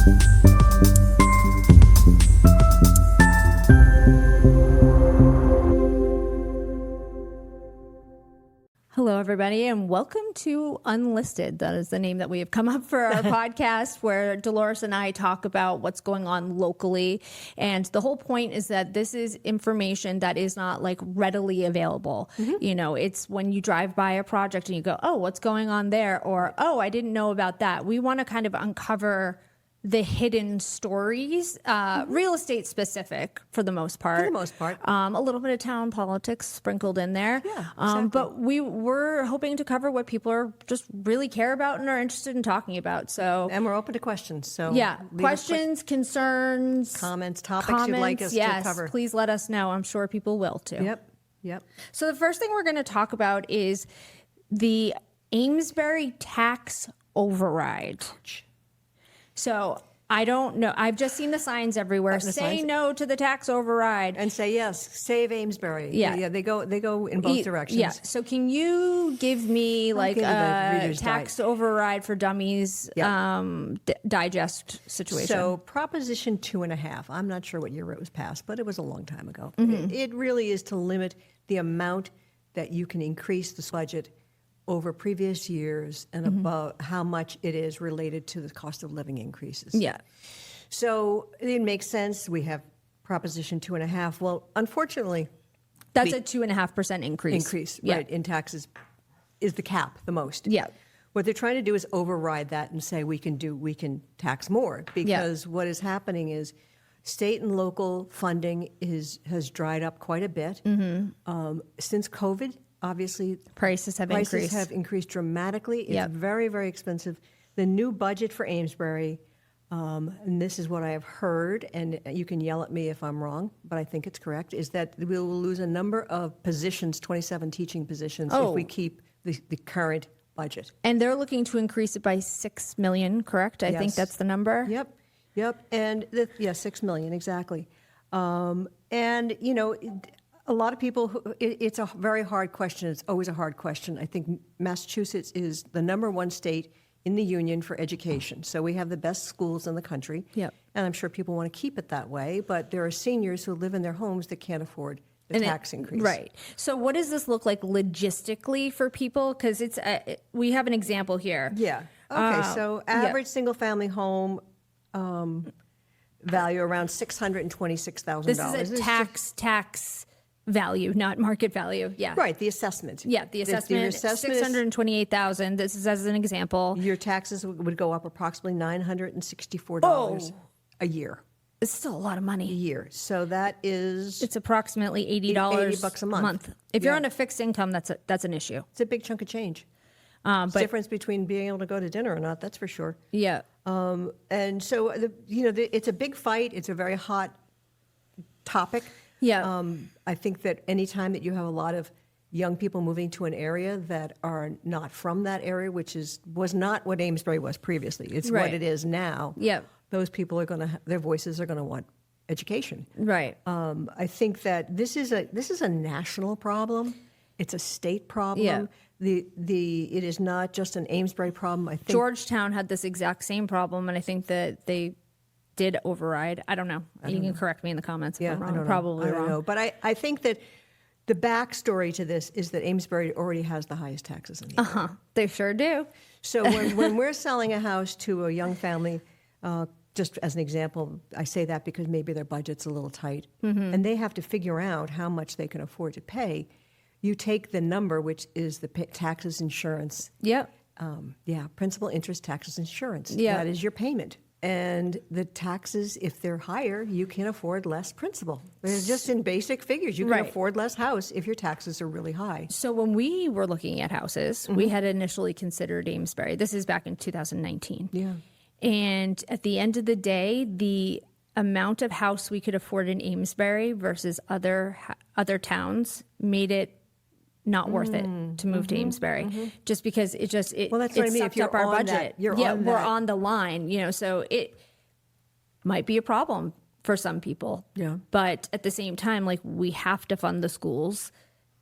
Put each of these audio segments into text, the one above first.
Hello, everybody, and welcome to Unlisted. That is the name that we have come up for our podcast, where Dolores and I talk about what's going on locally. And the whole point is that this is information that is not like readily available. Mm-hmm. You know, it's when you drive by a project and you go, oh, what's going on there? Or, oh, I didn't know about that. We want to kind of uncover the hidden stories, real estate specific for the most part. A little bit of town politics sprinkled in there. Yeah, exactly. But we're hoping to cover what people are just really care about and are interested in talking about. And we're open to questions. So yeah, questions, concerns, comments, topics you'd like us to cover. Please let us know. I'm sure people will too. Yep. So the first thing we're going to talk about is the Amesbury Tax Override. So I don't know. I've just seen the signs everywhere. Say no to the tax override. And say yes. Save Amesbury. Yeah. They go in both directions. Yeah. So can you give me like a tax override for dummies digest situation? So Proposition 2.5. I'm not sure what year it was passed, but it was a long time ago. Mm-hmm. It really is to limit the amount that you can increase the budget over previous years and about how much it is related to the cost of living increases. Yeah. So it makes sense. We have Proposition 2.5. Well, unfortunately, that's a 2.5% increase. Right, in taxes is the cap, the most. Yeah. What they're trying to do is override that and say we can tax more, because what is happening is state and local funding has dried up quite a bit. Since COVID. Obviously, prices have increased dramatically. It's very, very expensive. The new budget for Amesbury, and this is what I have heard, and you can yell at me if I'm wrong, but I think it's correct, is that we will lose a number of positions, 27 teaching positions, if we keep the current budget. And they're looking to increase it by $6 million, correct? I think that's the number. Yep. And 6 million, exactly. And, you know, a lot of people, it's a very hard question. It's always a hard question. I think Massachusetts is the #1 state in the union for education. So we have the best schools in the country. Yep. And I'm sure people want to keep it that way. But there are seniors who live in their homes that can't afford the tax increase. Right. So what does this look like logistically for people? Because we have an example here. Yeah. Okay. So average single-family home value around $626,000. This is a tax value, not market value. Yeah. Right. The assessment. Yeah. The assessment, $628,000. This is as an example. Your taxes would go up approximately $964 a year. It's still a lot of money. A year. So that is... It's approximately $80 $80 a month. If you're on a fixed income, that's an issue. It's a big chunk of change. But difference between being able to go to dinner or not, that's for sure. Yeah. And so, it's a big fight. It's a very hot topic. Yeah. I think that any time that you have a lot of young people moving to an area that are not from that area, which was not what Amesbury was previously. It's what it is now. Yeah. Those people their voices are going to want education. Right. I think that this is a national problem. It's a state problem. Yeah. It is not just an Amesbury problem. I think Georgetown had this exact same problem, and I think that they did override. I don't know. You can correct me in the comments if I'm wrong. I'm probably wrong. I don't know. But I think that the backstory to this is that Amesbury already has the highest taxes in the area. They sure do. So when we're selling a house to a young family, just as an example, I say that because maybe their budget's a little tight, and they have to figure out how much they can afford to pay. You take the number, which is the taxes, insurance. Yep. Principal, interest, taxes, insurance. Yeah. That is your payment. And the taxes, if they're higher, you can afford less principal. They're just in basic figures. You can afford less house if your taxes are really high. So when we were looking at houses, we had initially considered Amesbury. This is back in 2019. Yeah. And at the end of the day, the amount of house we could afford in Amesbury versus other towns made it not worth it to move to Amesbury, just because it that's what I mean. Sucked up our budget. We're on the line, so it might be a problem for some people. Yeah. But at the same time, like, we have to fund the schools.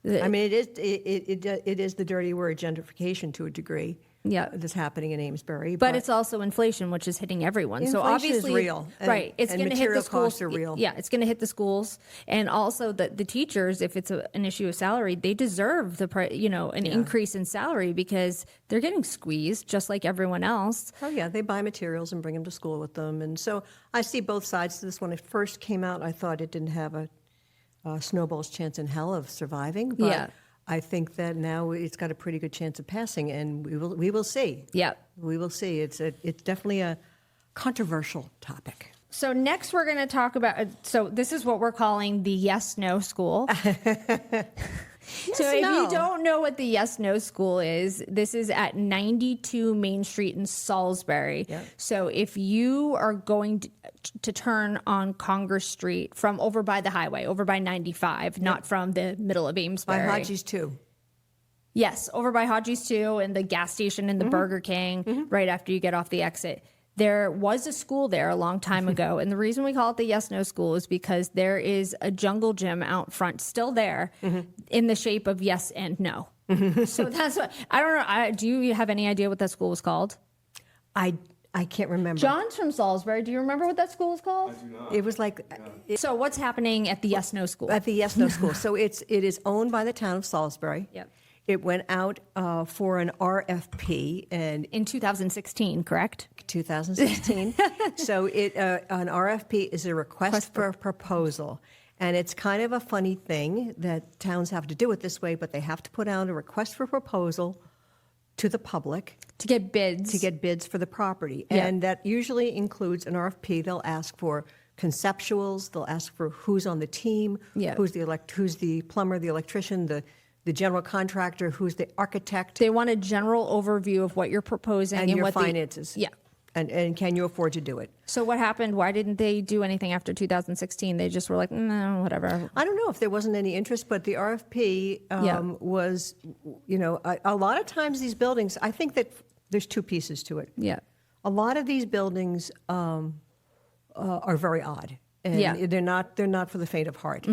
I mean, it is the dirty word gentrification to a degree. that's happening in Amesbury. But it's also inflation, which is hitting everyone. Inflation so obviously, is real. Right. It's going to hit the schools. Costs are real. Yeah, it's going to hit the schools. And also the teachers, if it's an issue of salary, they deserve an increase in salary because they're getting squeezed just like everyone else. Oh, yeah. They buy materials and bring them to school with them. And so I see both sides to this. When it first came out, I thought it didn't have a snowball's chance in hell of surviving. But I think that now it's got a pretty good chance of passing, and we will see. Yeah, we will see. It's definitely a controversial topic. So next we're going to talk about. So this is what we're calling the yes/no school. So if you don't know what the yes/no school is, this is at 92 Main Street in Salisbury. Yep. So if you are going to turn on Congress Street from over by the highway, over by 95, not from the middle of Amesbury. By Hodges too. Yes, over by Hodges too, and the gas station and the Burger King right after you get off the exit. There was a school there a long time ago, and the reason we call it the yes/no school is because there is a jungle gym out front still there in the shape of yes and no. So that's what, I don't know. Do you have any idea what that school was called? I can't remember. John's from Salisbury. Do you remember what that school was called? I do not. It was like... So what's happening at the yes/no school? At the yes/no school. So it is owned by the town of Salisbury. Yep. It went out for an RFP in 2016, correct? 2016. So an RFP is a request for a proposal. And it's kind of a funny thing that towns have to do it this way, but they have to put out a request for proposal to the public. To get bids. To get bids for the property. Yep. And that usually includes an RFP. They'll ask for conceptuals. They'll ask for who's on the team, who's the plumber, the electrician, the general contractor, who's the architect. They want a general overview of what you're proposing and your what finances. And can you afford to do it? So what happened? Why didn't they do anything after 2016? They just were like, no, whatever. I don't know if there wasn't any interest, but the RFP was, a lot of times these buildings, I think that there's two pieces to it. Yeah. A lot of these buildings are very odd. And they're not for the faint of heart.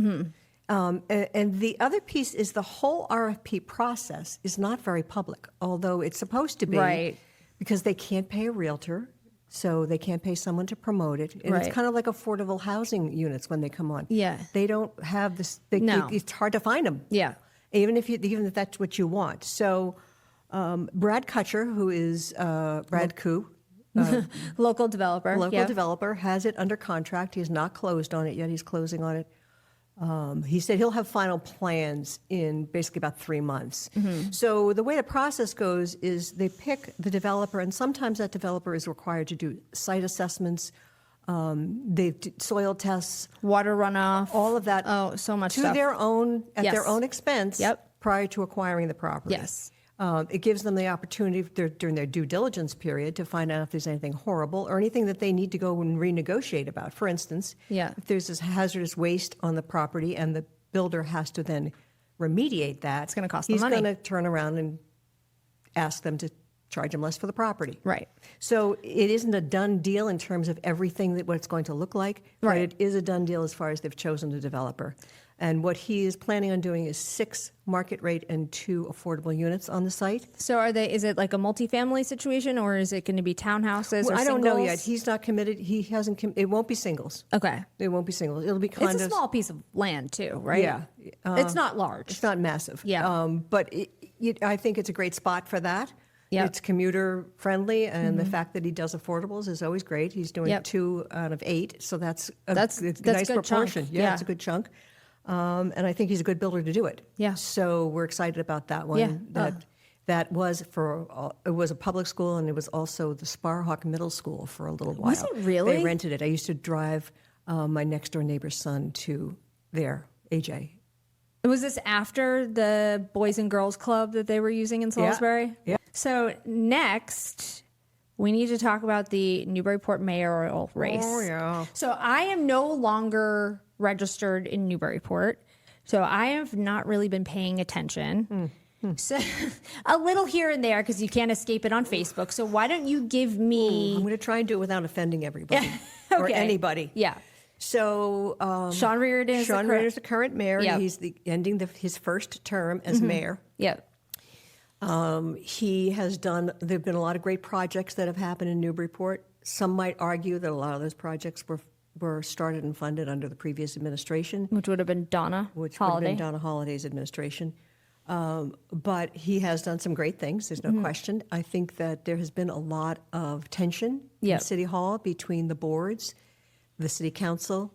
And the other piece is the whole RFP process is not very public, although it's supposed to be. Right. Because they can't pay a realtor, so they can't pay someone to promote it. And it's kind of like affordable housing units when they come on. Yeah. They don't have this. It's hard to find them. Yeah. Even if that's what you want. So Brad Kutcher, who is Brad Koo, local developer, has it under contract. He has not closed on it yet. He's closing on it. He said he'll have final plans in basically about 3 months. So the way the process goes is they pick the developer, and sometimes that developer is required to do site assessments, they do soil tests, water runoff, all of that. Oh, so much to stuff. their own their own expense. Yep. Prior to acquiring the property. Yes. It gives them the opportunity during their due diligence period to find out if there's anything horrible or anything that they need to go and renegotiate about. For instance, if there's this hazardous waste on the property and the builder has to then remediate that, it's going to cost them money. He's going to turn around and ask them to charge them less for the property. Right. So it isn't a done deal in terms of everything what it's going to look like, but it is a done deal as far as they've chosen the developer. And what he is planning on doing is 6 market rate and 2 affordable units on the site. So is it like a multifamily situation, or is it going to be townhouses or I don't singles? know yet. He's not committed. He hasn't. It won't be singles. Okay. It won't be singles. It'll be kind of... It's a small piece of land too, right? Yeah. It's not large. It's not massive. Yeah. But I think it's a great spot for that. Yep. It's commuter friendly, and the fact that he does affordables is always great. He's doing 2 out of 8, so that's a nice proportion. Chunk. Yeah, it's a good chunk. And I think he's a good builder to do it. Yeah. So we're excited about that one. Yeah. That was it was a public school, and it was also the Sparhawk Middle School for a little while. Was it really? They rented it. I used to drive my next door neighbor's son to there, AJ. Was this after the Boys and Girls Club that they were using in Salisbury? Yeah. So next, we need to talk about the Newburyport mayoral race. Oh, yeah. So I am no longer registered in Newburyport, so I have not really been paying attention. So a little here and there, because you can't escape it on Facebook. So why don't you give me... I'm going to try and do it without offending everybody or anybody. Yeah. So Sean Reardon is the current mayor. Yep. He's ending his first term as mayor. Yep. He has done, there have been a lot of great projects that have happened in Newburyport. Some might argue that a lot of those projects were started and funded under the previous administration. Which would have been Donna Which Holiday. would have been Donna Holiday's administration. But he has done some great things, there's no question. I think that there has been a lot of tension in City Hall between the boards, the City Council,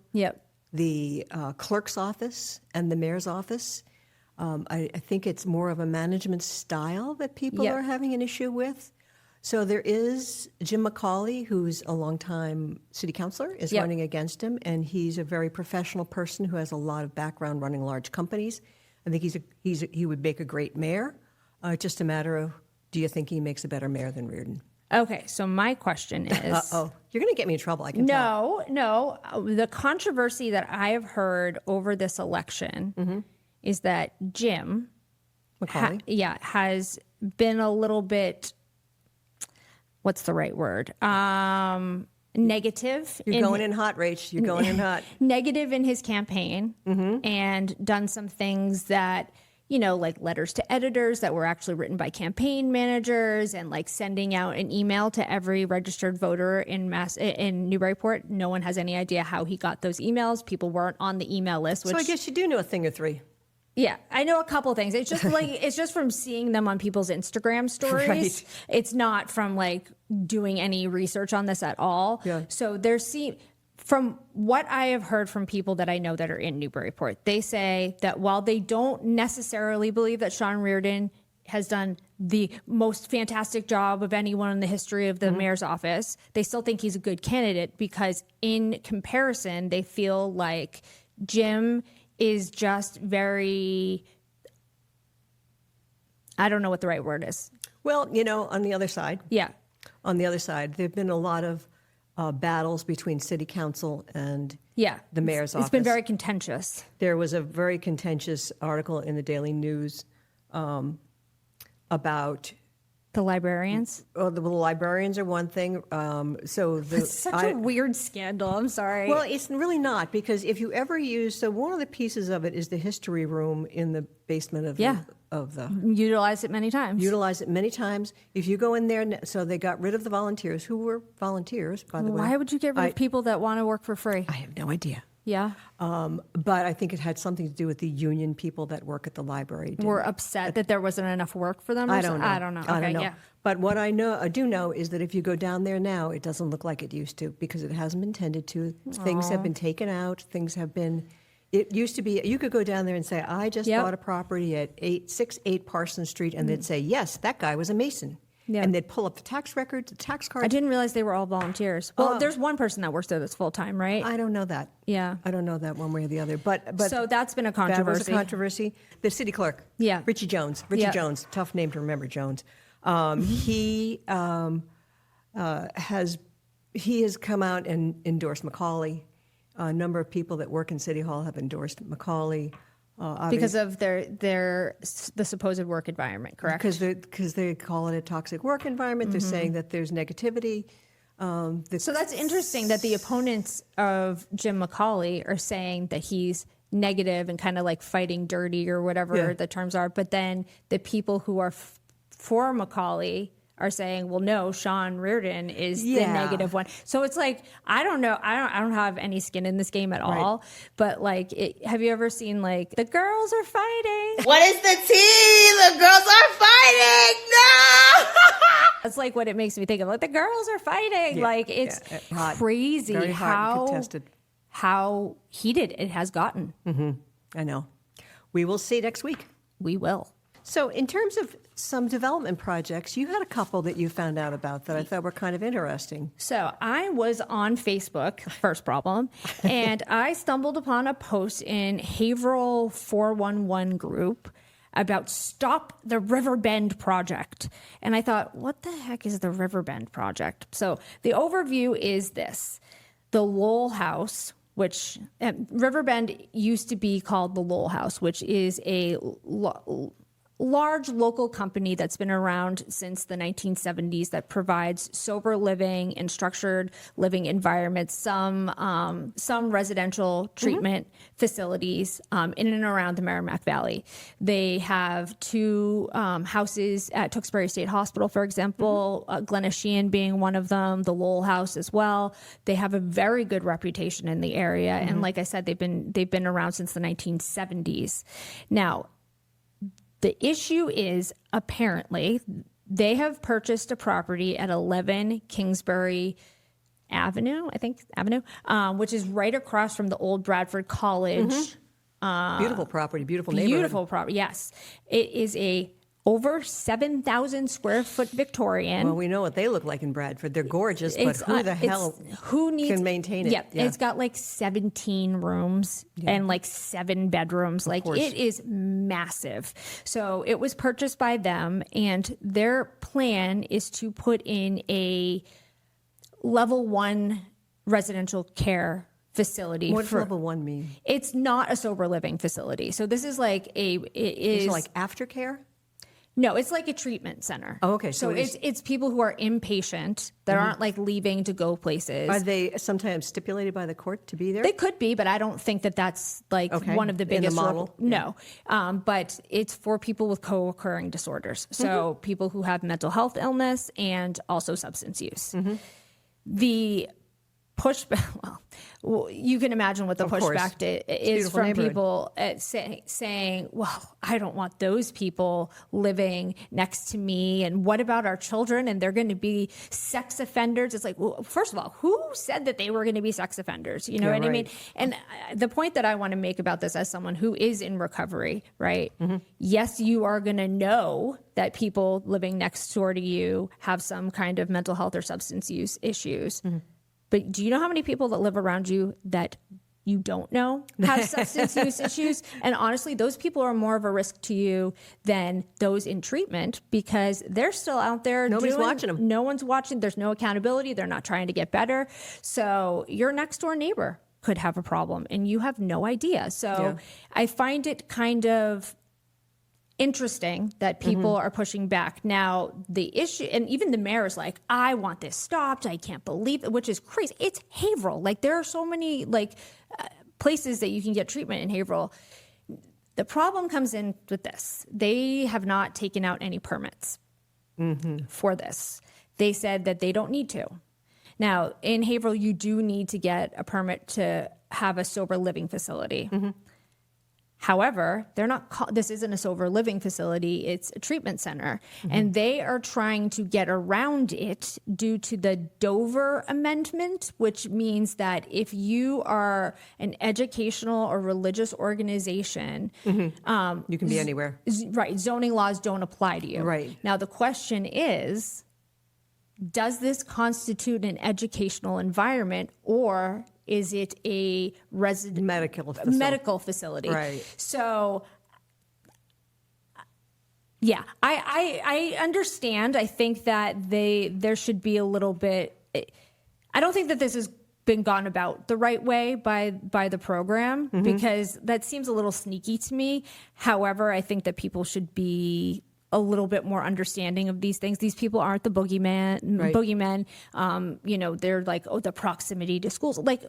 the clerk's office, and the mayor's office. I think it's more of a management style that people are having an issue with. So there is Jim McCauley, who's a longtime city councilor, is running against him, and he's a very professional person who has a lot of background running large companies. I think he would make a great mayor. Just a matter of, do you think he makes a better mayor than Reardon? Okay, so my question is... You're going to get me in trouble, I can tell. No. The controversy that I have heard over this election is that Jim McCauley has been a little bit, what's the right word? Negative. You're going in hot, Rach. You're going in hot. Negative in his campaign and done some things that, like letters to editors that were actually written by campaign managers and like sending out an email to every registered voter in Newburyport. No one has any idea how he got those emails. People weren't on the email list. So I guess you do know a thing or three. Yeah, I know a couple things. It's just it's just from seeing them on people's Instagram stories. Right. It's not from like doing any research on this at all. Yeah. So from what I have heard from people that I know that are in Newburyport, they say that while they don't necessarily believe that Sean Reardon has done the most fantastic job of anyone in the history of the mayor's office, they still think he's a good candidate because in comparison, they feel like Jim is just very, I don't know what the right word is. Well, on the other side. Yeah. On the other side, there have been a lot of battles between city council and the mayor's office. It's been very contentious. There was a very contentious article in the Daily News about... The librarians? Oh, the librarians are one thing. It's such a weird scandal. I'm sorry. Well, it's really not, because if you ever one of the pieces of it is the history room in the basement of the Utilize it many times. Utilize it many times. If you go in there, so they got rid of the volunteers, who were volunteers, by the way. Why would you get rid of people that want to work for free? I have no idea. Yeah. But I think it had something to do with the union people that work at the library. Were upset that there wasn't enough work for them? I don't know. I don't know. Okay, I don't know. Yeah. But what I do know is that if you go down there now, it doesn't look like it used to because it hasn't been tended to. Things have been taken out. Things have been... It used to be, you could go down there and say, I just bought a property at 6-8 Parsons Street, and they'd say, yes, that guy was a Mason. Yeah. And they'd pull up the tax records, the tax cards. I didn't realize they were all volunteers. Well, there's one person that works there that's full-time, right? I don't know that. Yeah. I don't know that one way or the other. But so that's been a controversy. That was a controversy. The city clerk. Yeah. Richie Jones. Jones. Tough name to remember, Jones. He has come out and endorsed McCauley. A number of people that work in City Hall have endorsed McCauley. Because of the supposed work environment, correct? Because they call it a toxic work environment. They're saying that there's negativity. So that's interesting that the opponents of Jim McCauley are saying that he's negative and kind of like fighting dirty or whatever the terms are. But then the people who are for McCauley are saying, well, no, Sean Reardon is the negative one. So it's like, I don't know. I don't have any skin in this game at all. But like, have you ever seen like, the girls are fighting? What is the tea? The girls are fighting. No! That's like what it makes me think of. Like, the girls are fighting. Yeah, like, it's crazy how heated it has gotten. Mm-hmm. I know. We will see next week. We will. So in terms of some development projects, you had a couple that you found out about that I thought were kind of interesting. So I was on Facebook, first problem, and I stumbled upon a post in Haverhill 411 group about Stop the Riverbend Project. And I thought, what the heck is the Riverbend Project? So the overview is this. The Lowell House, which Riverbend used to be called the Lowell House, which is a large local company that's been around since the 1970s that provides sober living and structured living environments, some residential treatment facilities in and around the Merrimack Valley. They have 2 houses at Tewksbury State Hospital, for example, Glenishean being one of them, the Lowell House as well. They have a very good reputation in the area, and like I said, they've been around since the 1970s. Now, the issue is apparently they have purchased a property at 11 Kingsbury Avenue, which is right across from the old Bradford College. Beautiful property, beautiful neighborhood. Beautiful property, yes. It is a over 7,000 square foot Victorian. Well, we know what they look like in Bradford. They're gorgeous, but who the hell can maintain it? Yeah, it's got like 17 rooms and like 7 bedrooms. Like it is massive. So it was purchased by them, and their plan is to put in a level 1 residential care facility. What does level 1 mean? It's not a sober living facility. So this is like Is it like aftercare? No, it's like a treatment center. Oh, okay. So it's people who are inpatient that aren't like leaving to go places. Are they sometimes stipulated by the court to be there? They could be, but I don't think that that's like one of the biggest. In the model? No. But it's for people with co-occurring disorders. So people who have mental health illness and also substance use. The pushback, well, you can imagine what the pushback is from people saying, well, I don't want those people living next to me. And what about our children? And they're going to be sex offenders. It's like, well, first of all, who said that they were going to be sex offenders? You know what I mean? And the point that I want to make about this as someone who is in recovery, right? Yes, you are going to know that people living next door to you have some kind of mental health or substance use issues. But do you know how many people that live around you that you don't know have substance use issues? And honestly, those people are more of a risk to you than those in treatment because they're still out there. Nobody's watching them. No one's watching. There's no accountability. They're not trying to get better. So your next door neighbor could have a problem and you have no idea. So I find it kind of interesting that people are pushing back. Now, the issue, and even the mayor is like, I want this stopped. I can't believe it, which is crazy. It's Haverhill. Like, there are so many places that you can get treatment in Haverhill. The problem comes in with this. They have not taken out any permits for this. They said that they don't need to. Now, in Haverhill, you do need to get a permit to have a sober living facility. However, they're not. This isn't a sober living facility. It's a treatment center. And they are trying to get around it due to the Dover Amendment, which means that if you are an educational or religious organization, you can be anywhere. Right. Zoning laws don't apply to you. Right. Now, the question is, does this constitute an educational environment or is it a medical facility? Right. So, yeah, I understand. I think that there should be a little bit. I don't think that this has been gone about the right way by the program because that seems a little sneaky to me. However, I think that people should be a little bit more understanding of these things. These people aren't the boogeymen. They're like, oh, the proximity to schools. Like,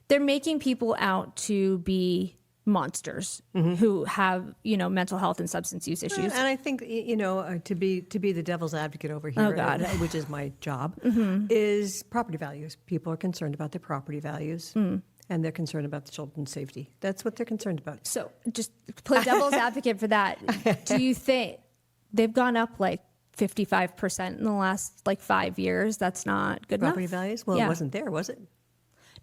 they're making people out to be monsters who have, mental health and substance use issues. And I think, to be the devil's advocate over here, which is my job, is property values. People are concerned about their property values. And they're concerned about the children's safety. That's what they're concerned about. So just play devil's advocate for that. Do you think they've gone up like 55% in the last 5 years? That's not good enough. Property values? Well, it wasn't there, was it?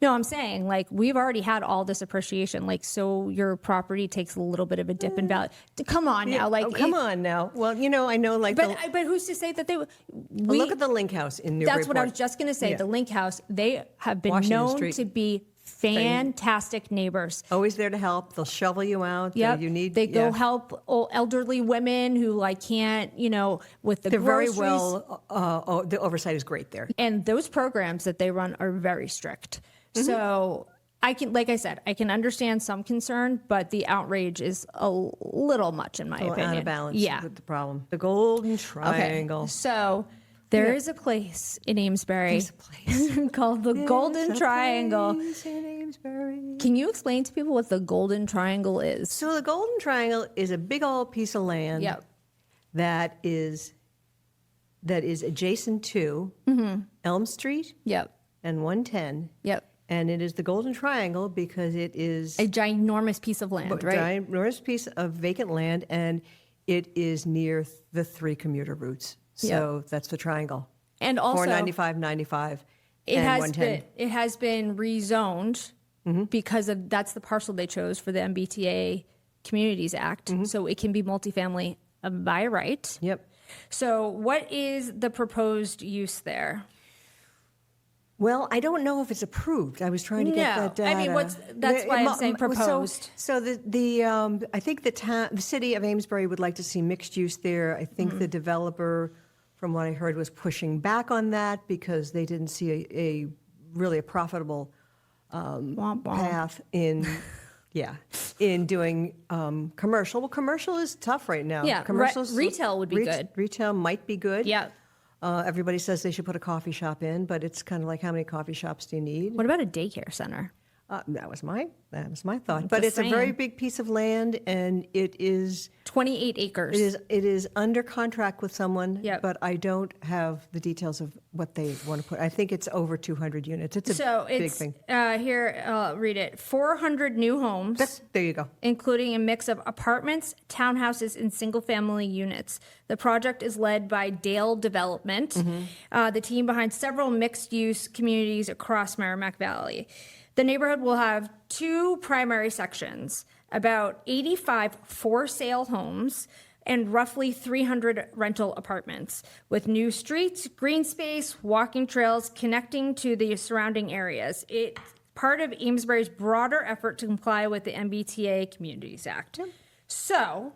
No, I'm saying we've already had all this appreciation. So your property takes a little bit of a dip in value. Come on now. Come on now. Well, I know But who's to say that they... look at the Link House in Newburyport. That's what I was just going to say. Yeah. The Link House, they have been known to be fantastic neighbors. Always there to help. They'll shovel you out. Yep. They go help elderly women who can't, with the They're groceries. Very well, the oversight is great there. And those programs that they run are very strict. So like I said, I can understand some concern, but the outrage is a little much in my opinion. Out of balance Yeah. with the problem. The Golden Triangle. Okay. So there is a place in Amesbury called the Golden Triangle. Place in Amesbury. Can you explain to people what the Golden Triangle is? So the Golden Triangle is a big old piece of land Yep. that is adjacent to Elm Street Yep. and 110. Yep. And it is the Golden Triangle because it is A ginormous piece of land, right? ginormous piece of vacant land, and it is near the 3 commuter routes. So that's the triangle. And also 495, 95, it and has 110. been rezoned because that's the parcel they chose for the MBTA Communities Act. So it can be multifamily by right. Yep. So what is the proposed use there? Well, I don't know if it's approved. I was trying to get that data. I mean, that's why I'm saying proposed. So I think the city of Amesbury would like to see mixed use there. I think the developer, from what I heard, was pushing back on that because they didn't see a really profitable Womp womp. path in doing commercial. Well, commercial is tough right now. Yeah, retail would be good. Retail might be good. Yeah. Everybody says they should put a coffee shop in, but it's kind of like, how many coffee shops do you need? What about a daycare center? That was my thought. But it's a very big piece of land, and it is 28 acres. it is under contract with someone. Yep. But I don't have the details of what they want to put. I think it's over 200 units. It's a big thing. Here, read it. 400 new homes. There you go. Including a mix of apartments, townhouses, and single-family units. The project is led by Dale Development, the team behind several mixed-use communities across Merrimack Valley. The neighborhood will have 2 primary sections, about 85 for-sale homes, and roughly 300 rental apartments, with new streets, green space, walking trails connecting to the surrounding areas. It's part of Amesbury's broader effort to comply with the MBTA Communities Act. Yep. So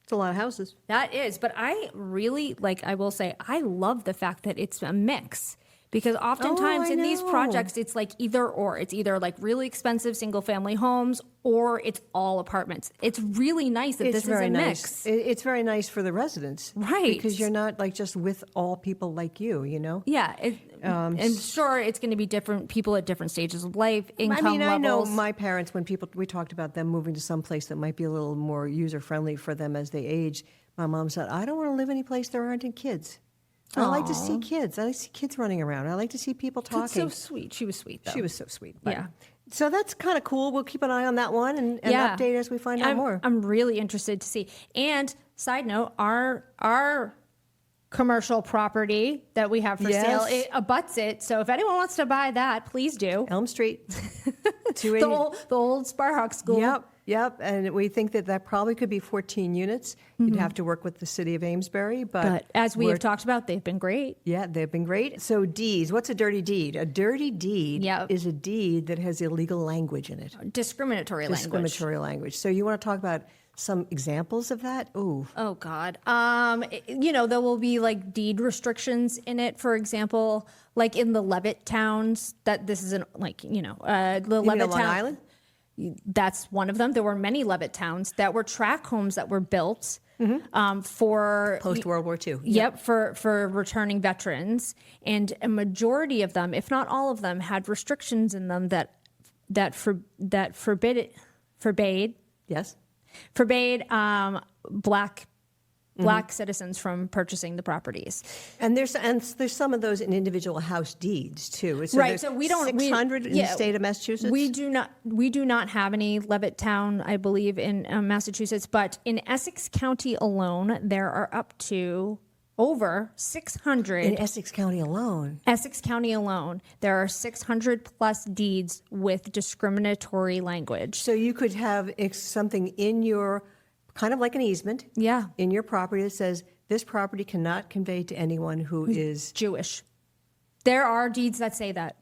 it's a lot of houses. That is, but I really, I will say, I love the fact that it's a mix. Because oftentimes in these projects, it's like either or. It's either like really expensive single-family homes or it's all apartments. It's really nice that this is a mix. It's very nice for the residents. Right. Because you're not just with all people like you, Yeah. And sure, it's going to be different people at different stages of life, income levels. I know my parents, when we talked about them moving to some place that might be a little more user-friendly for them as they age, my mom said, I don't want to live any place there aren't any kids. I like to see kids. I like to see kids running around. I like to see people talking. That's so sweet. She was sweet, though. She was so sweet. Yeah. So that's kind of cool. We'll keep an eye on that one and update as we find out more. I'm really interested to see. And side note, our commercial property that we have for sale, it abuts it. So if anyone wants to buy that, please do. Elm Street. the old Sparhawk School. Yep, and we think that probably could be 14 units. You'd have to work with the city of Amesbury, but as we have talked about, they've been great. Yeah, they've been great. So deeds, what's a dirty deed? A dirty deed is a deed that has illegal language in it. Discriminatory language. So you want to talk about some examples of that? Ooh. Oh, God. There will be deed restrictions in it. For example, like in the Levitt towns, that this isn't the Levitt Long Island? That's one of them. There were many Levitt towns that were tract homes that were built for post-World War II. Yep, for returning veterans, and a majority of them, if not all of them, had restrictions in them that forbade black citizens from purchasing the properties. And there's some of those in individual house deeds too. So right. So we don't 600 in the state of Massachusetts. We do not have any Levitt town, I believe, in Massachusetts, but in Essex County alone, there are up to over 600. In Essex County alone. There are 600 plus deeds with discriminatory language. So you could have something in your, kind of like an easement, in your property that says this property cannot convey to anyone who is Jewish. There are deeds that say that.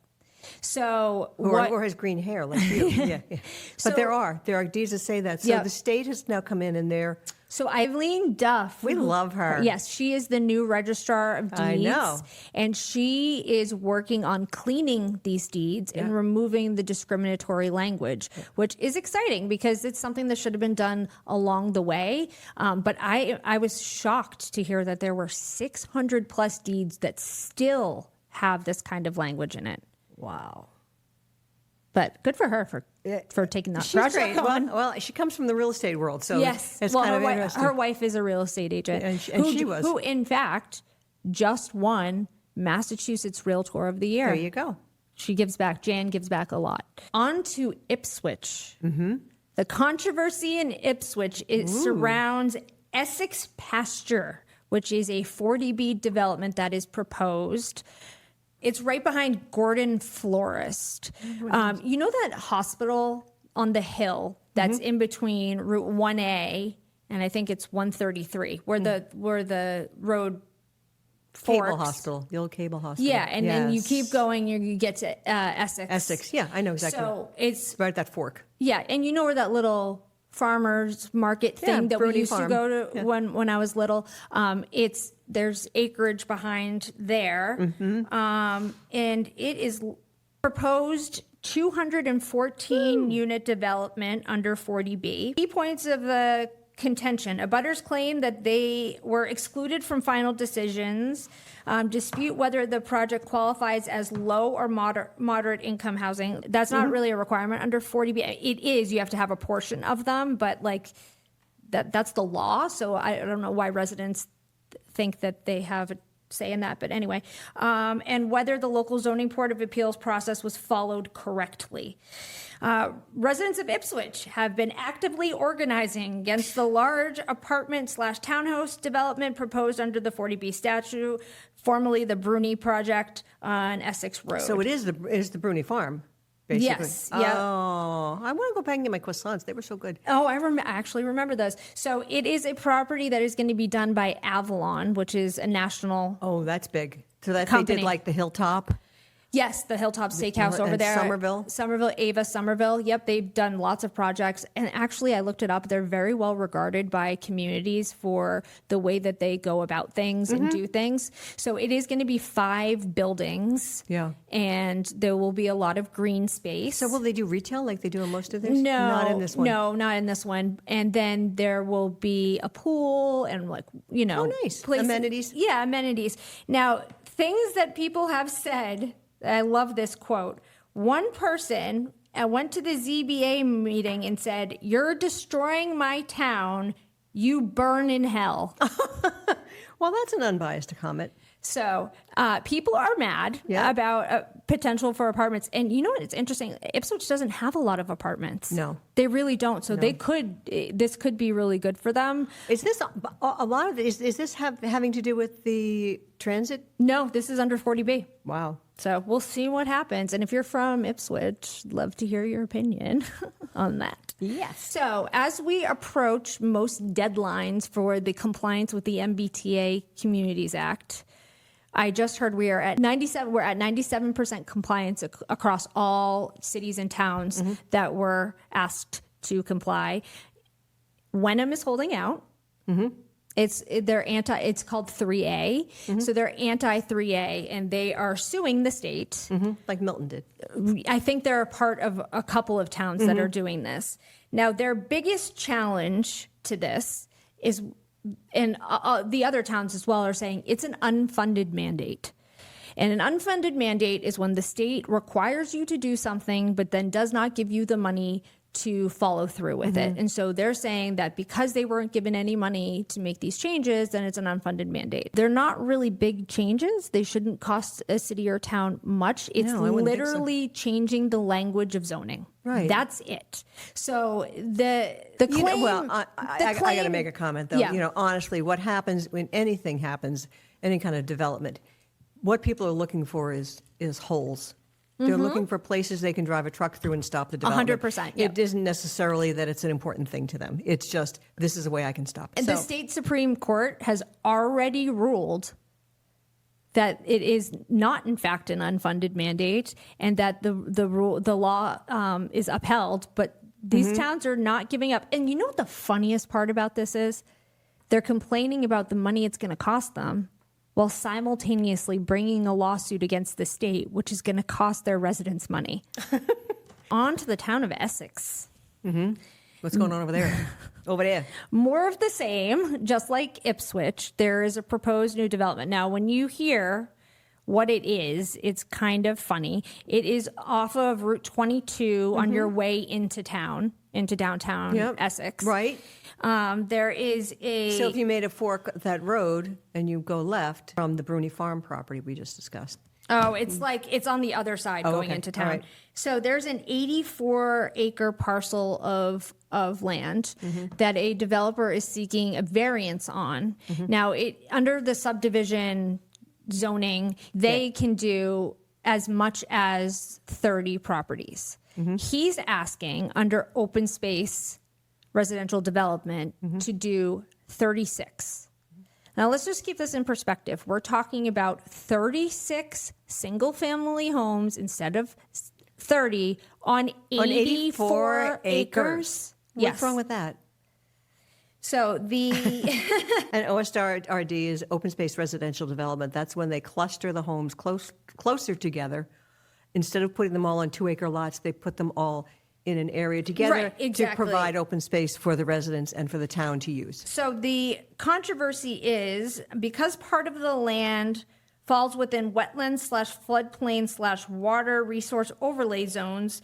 So or has green hair like you. Yeah. But So- there are deeds that say that. So Yeah. the state has now come in and So Eileen Duff. we love her. Yes, she is the new registrar of deeds. I know. And she is working on cleaning these deeds and removing the discriminatory language, which is exciting because it's something that should have been done along the way. But I was shocked to hear that there were 600 plus deeds that still have this kind of language in it. Wow. But good for her for taking that She's project great. on. Well, she comes from the real estate world, so Yes. it's Well, kind her, of interesting. her wife is a real estate agent. And she was. Who, in fact, just won Massachusetts Realtor of the Year. There you go. She gives back. Jan gives back a lot. On to Ipswich. Mm-hmm. The controversy in Ipswich surrounds Essex Pasture, which is a 40B development that is proposed. It's right behind Gordon Florist. You know that hospital on the hill that's in between Route 1A and I think it's 133, where the road forks. Cable hospital, the old cable hospital. Yeah, and then you keep going, you get to Essex. Essex, yeah, I know exactly. So it's right at that fork. Yeah, and you know where that little farmers market thing that Bruni we used farm. to go to when I was little. There's acreage behind there, and it is proposed 214 unit development under 40B. Key points of the contention: abutters claim that they were excluded from final decisions, dispute whether the project qualifies as low or moderate income housing. That's not really a requirement under 40B. It is, you have to have a portion of them, but like that's the law. So I don't know why residents think that they have a say in that, but anyway, and whether the local zoning board of appeals process was followed correctly. Residents of Ipswich have been actively organizing against the large apartment/townhouse development proposed under the 40B statute, formerly the Bruni project on Essex Road. So it is the Bruni farm, basically. Yes, yeah. Oh, I want to go back and get my croissants. They were so good. Oh, I actually remember those. So it is a property that is going to be done by Avalon, which is a national. Oh, that's big. So that company. they did like the Hilltop. Yes, the Hilltop Steakhouse over and there. Somerville? Ava Somerville. Yep, they've done lots of projects. And actually, I looked it up. They're very well regarded by communities for the way that they go about things and do things. So it is going to be 5 buildings. Yeah. And there will be a lot of green space. So will they do retail like they do in most of this? No, Not in this one. No, not in this one. And then there will be a pool and Oh, nice. Amenities. Yeah, amenities. Now, things that people have said, I love this quote. One person went to the ZBA meeting and said, "You're destroying my town. You burn in hell." Well, that's an unbiased comment. So people are mad about potential for apartments. And you know what? It's interesting. Ipswich doesn't have a lot of apartments. No. They really don't. So this could be really good for them. Is this a lot of is this having to do with the transit? No, this is under 40B. Wow. So we'll see what happens. And if you're from Ipswich, love to hear your opinion on that. Yes. So as we approach most deadlines for the compliance with the MBTA Communities Act, I just heard we're at 97% compliance across all cities and towns that were asked to comply. Wenham is holding out. It's called 3A. So they're anti-3A, and they are suing the state. Like Milton did. I think they're a part of a couple of towns that are doing this. Now, their biggest challenge to this is, and the other towns as well are saying, it's an unfunded mandate. And an unfunded mandate is when the state requires you to do something, but then does not give you the money to follow through with it. And so they're saying that because they weren't given any money to make these changes, then it's an unfunded mandate. They're not really big changes. They shouldn't cost a city or town much. It's literally changing the language of zoning. Right. That's it. So the claim... I got to make a comment, though. Yeah. Honestly, what happens when anything happens, any kind of development, what people are looking for is holes. They're looking for places they can drive a truck through and stop the development. 100%. It isn't necessarily that it's an important thing to them. It's just, this is a way I can stop it. The state Supreme Court has already ruled that it is not, in fact, an unfunded mandate, and that the law is upheld. But these towns are not giving up. And you know what the funniest part about this is? They're complaining about the money it's going to cost them, while simultaneously bringing a lawsuit against the state, which is going to cost their residents money. On to the town of Essex. What's going on over there? Over there. More of the same, just like Ipswich, there is a proposed new development. Now, when you hear what it is, it's kind of funny. It is off of Route 22 on your way into town, into downtown Essex. Right. There is a... So if you made a fork of that road and you go left from the Bruni farm property we just discussed. Oh, it's like it's on the other side going into town. Right. So there's an 84-acre parcel of land that a developer is seeking a variance on. Now, under the subdivision zoning, they can do as much as 30 properties. He's asking under open space residential development to do 36. Now, let's just keep this in perspective. We're talking about 36 single-family homes instead of 30 on 84 acres. What's wrong with that? So the... And OSRD is open space residential development. That's when they cluster the homes closer together. Instead of putting them all on 2-acre lots, they put them all in an area together to provide open space for the residents and for the town to use. So the controversy is because part of the land falls within wetlands/floodplain/water resource overlay zones,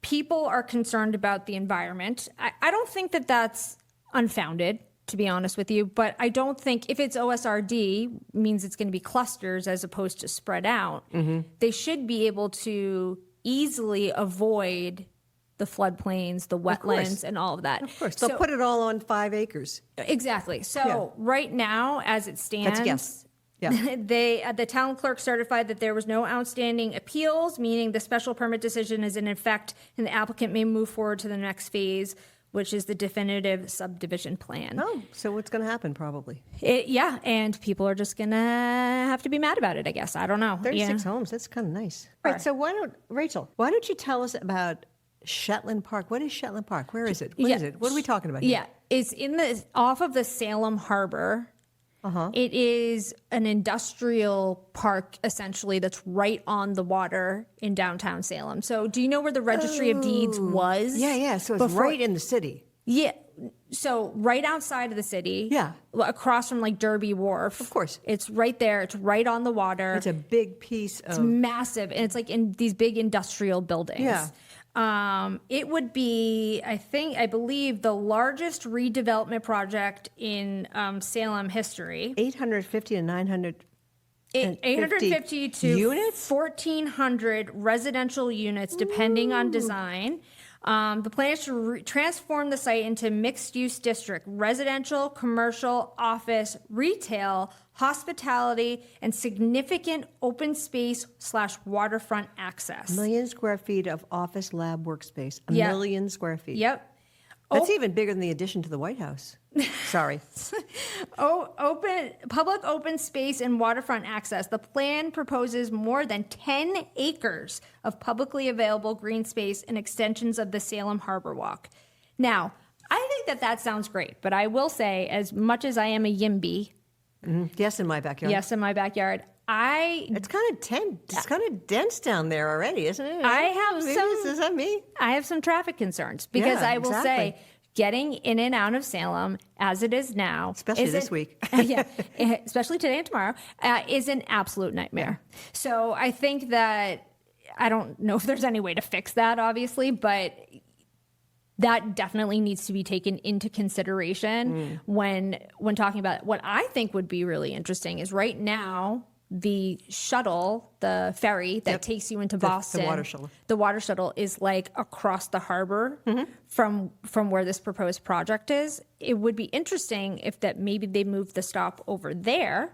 people are concerned about the environment. I don't think that that's unfounded, to be honest with you, but I don't think if it's OSRD means it's going to be clusters as opposed to spread out. They should be able to easily avoid the floodplains, the wetlands, and all of that. Of course. They'll put it all on 5 acres. Exactly. So right now, as it stands, that's a guess. The town clerk certified that there was no outstanding appeals, meaning the special permit decision is in effect and the applicant may move forward to the next phase, which is the definitive subdivision plan. Oh, so what's going to happen probably? And people are just going to have to be mad about it, I guess. I don't know. 36 homes, that's kind of nice. All right, so Rachel, why don't you tell us about Shetland Park? What is Shetland Park? Where is it? What is it? What are we talking about here? Yeah, it's off of the Salem Harbor. It is an industrial park, essentially, that's right on the water in downtown Salem. So do you know where the Registry of Deeds was? Yeah. So it's right in the city. Yeah. So right outside of the city. Yeah. Across from like Derby Wharf. Of course. It's right there. It's right on the water. It's a big piece of... It's massive. And it's like in these big industrial buildings. Yeah. It would be, I believe, the largest redevelopment project in Salem history. 850 to 850 to units? 1,400 residential units, depending on design. The plan is to transform the site into mixed-use district, residential, commercial, office, retail, hospitality, and significant open space/waterfront access. 1 million square feet of office lab workspace. A million square feet. Yep. That's even bigger than the addition to the White House. Sorry. Public open space and waterfront access. The plan proposes more than 10 acres of publicly available green space and extensions of the Salem Harbor Walk. Now, I think that sounds great, but I will say, as much as I am a YIMBY, yes, in my backyard. It's kind of tense. It's kind of dense down there already, isn't it? Is that me? I have some traffic concerns because I will say getting in and out of Salem as it is now, especially this week, especially today and tomorrow, is an absolute nightmare. Yeah. So I think that I don't know if there's any way to fix that, obviously, but that definitely needs to be taken into consideration when talking about it. What I think would be really interesting is right now, the shuttle, the ferry that takes you into Boston, the water shuttle is like across the harbor from where this proposed project is. It would be interesting if that maybe they moved the stop over there.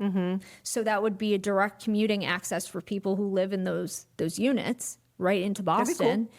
So that would be a direct commuting access for people who live in those units right into Boston.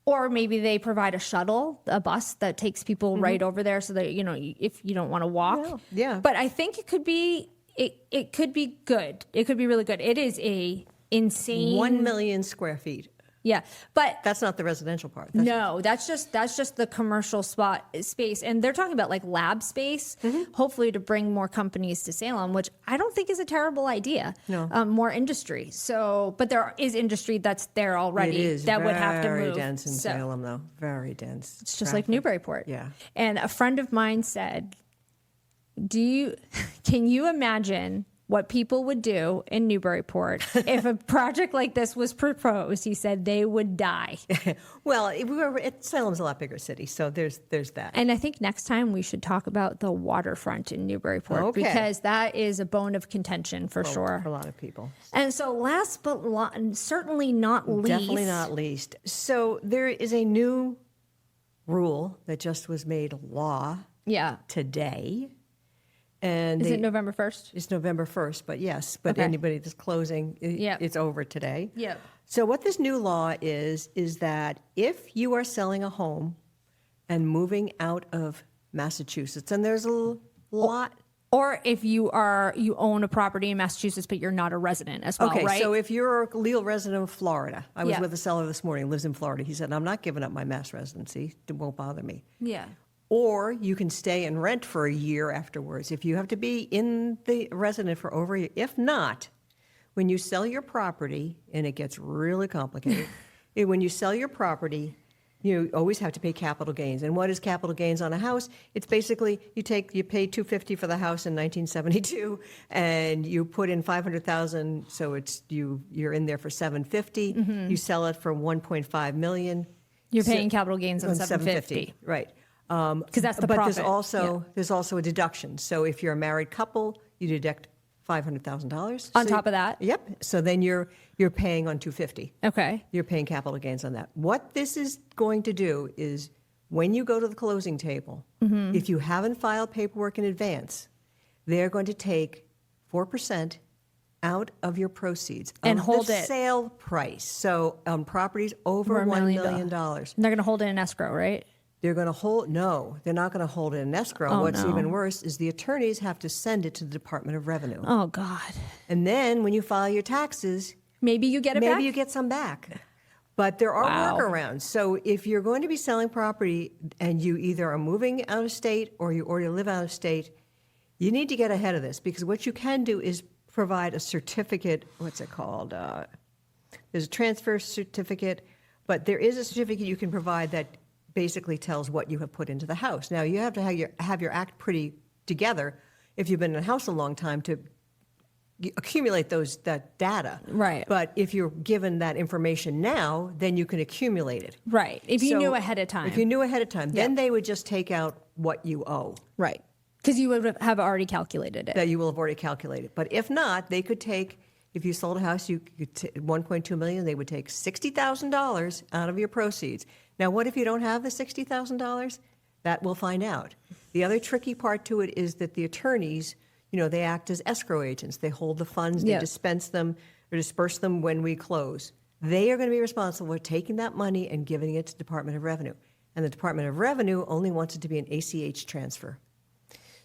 Or maybe they provide a shuttle, a bus that takes people right over there so that, if you don't want to walk. Yeah. But I think it could be it could be good. It could be really good. It is a insane 1 million square feet. Yeah, but That's not the residential part. that's just the commercial space, and they're talking about like lab space, hopefully to bring more companies to Salem, which I don't think is a terrible idea. No, more industry. So, but there is industry that's there already it is that would have to move. very dense in Salem, though. Very dense. It's just like Newburyport. Yeah. And a friend of mine said, can you imagine what people would do in Newburyport if a project like this was proposed? He said they would die. Well, Salem's a lot bigger city, so there's that. And I think next time we should talk about the waterfront in Newburyport because that is a bone of contention for sure. For a lot of people. And so last but certainly not least. Definitely not least. So there is a new rule that just was made law today. And is it November 1st? It's November 1st, but yes. But anybody that's closing, it's over today. Yeah. So what this new law is that if you are selling a home and moving out of Massachusetts, and there's a lot. Or if you own a property in Massachusetts, but you're not a resident as well, right? So if you're a legal resident of Florida, I was with a seller this morning, lives in Florida. He said, I'm not giving up my Mass residency. It won't bother me. Yeah. Or you can stay and rent for a year afterwards if you have to be in the resident for over a year. If not, when you sell your property, and it gets really complicated, when you sell your property, you always have to pay capital gains. And what is capital gains on a house? It's basically you pay $250 for the house in 1972, and you put in $500,000, so it's you're in there for $750. You sell it for $1.5 million. You're paying capital gains on $750, right? Because that's the but profit. There's also a deduction. So if you're a married couple, you deduct $500,000 on top of that. Yep. So then you're paying on $250. Okay. You're paying capital gains on that. What this is going to do is when you go to the closing table, if you haven't filed paperwork in advance, they're going to take 4% out of your proceeds and of hold the it sale price. So on properties over $1 million. They're going to hold it in escrow, right? They're going to they're not going to hold it in escrow. What's even worse is the attorneys have to send it to the Department of Revenue. Oh, God. And then when you file your taxes, maybe you get it back? Maybe you get some back. But there are workarounds. So if you're going to be selling property and you either are moving out of state or you already live out of state, you need to get ahead of this because what you can do is provide a certificate. What's it called? There's a transfer certificate, but there is a certificate you can provide that basically tells what you have put into the house. Now, you have to have your act pretty together if you've been in a house a long time to accumulate that data. Right. But if you're given that information now, then you can accumulate it. Right. If you knew ahead of time. If you knew ahead of time, then they would just take out what you owe. Right. Because you would have already calculated it. That you will have already calculated. But if not, they could take, if you sold a house, $1.2 million, they would take $60,000 out of your proceeds. Now, what if you don't have the $60,000? That we'll find out. The other tricky part to it is that the attorneys, they act as escrow agents. They hold the funds, they dispense them or disperse them when we close. They are going to be responsible for taking that money and giving it to the Department of Revenue. And the Department of Revenue only wants it to be an ACH transfer.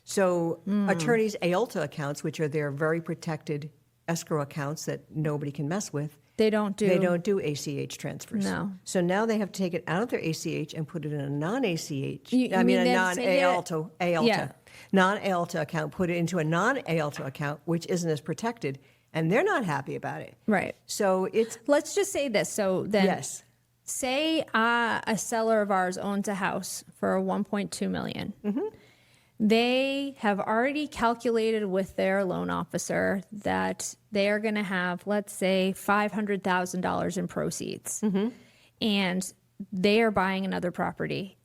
So attorneys' AOLTA accounts, which are their very protected escrow accounts that nobody can mess with, They don't do ACH transfers. No. So now they have to take it out of their ACH and put it in a non-ACH. A non-AOLTA. Non-AOLTA account. Put it into a non-AOLTA account, which isn't as protected, and they're not happy about it. Right. So let's just say this. So then, yes. Say a seller of ours owns a house for $1.2 million. Mm-hmm. They have already calculated with their loan officer that they are going to have, let's say, $500,000 in proceeds. Mm-hmm. And they are buying another property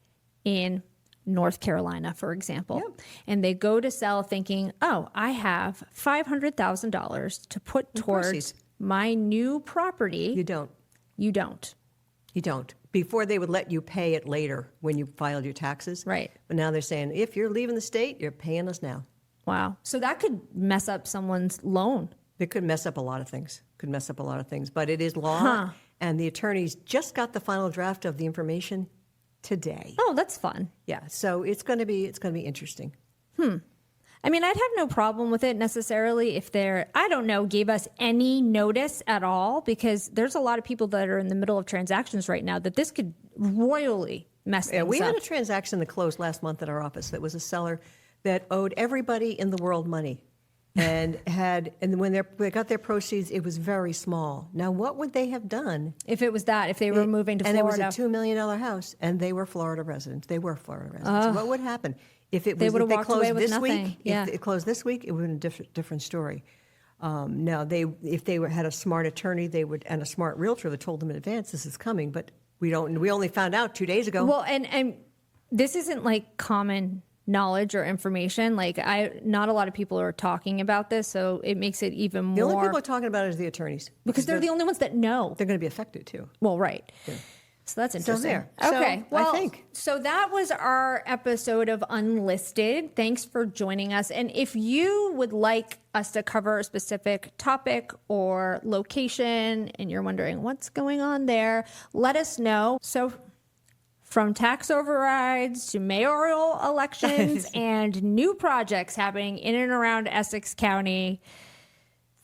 in North Carolina, for example. Yep. And they go to sell thinking, I have $500,000 to put towards my new property. You don't. You don't. You don't. Before they would let you pay it later when you filed your taxes. Right. But now they're saying, if you're leaving the state, you're paying us now. Wow. So that could mess up someone's loan. It could mess up a lot of things. But it is law. And the attorneys just got the final draft of the information today. Oh, that's fun. Yeah. So it's going to be interesting. I mean, I'd have no problem with it necessarily if gave us any notice at all, because there's a lot of people that are in the middle of transactions right now that this could royally mess things up. We had a transaction that closed last month at our office that was a seller that owed everybody in the world money. And when they got their proceeds, it was very small. Now, what would they have done if it was that? If they were moving to Florida, and it was a $2 million house, and they were Florida residents. What would happen if they closed this week? Yeah. If it closed this week, it would have been a different story. Now, if they had a smart attorney, and a smart realtor that told them in advance this is coming, but we only found out 2 days ago. Well, and this isn't like common knowledge or information. Not a lot of people are talking about this, so it makes it even more. The only people talking about it is the attorneys. Because they're the only ones that know. They're going to be affected too. Well, right. Yeah. So that's interesting. Okay. So that was our episode of Unlisted. Thanks for joining us. And if you would like us to cover a specific topic or location and you're wondering what's going on there, let us know. So from tax overrides to mayoral elections and new projects happening in and around Essex County,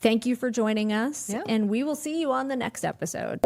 thank you for joining us. Yeah. And we will see you on the next episode.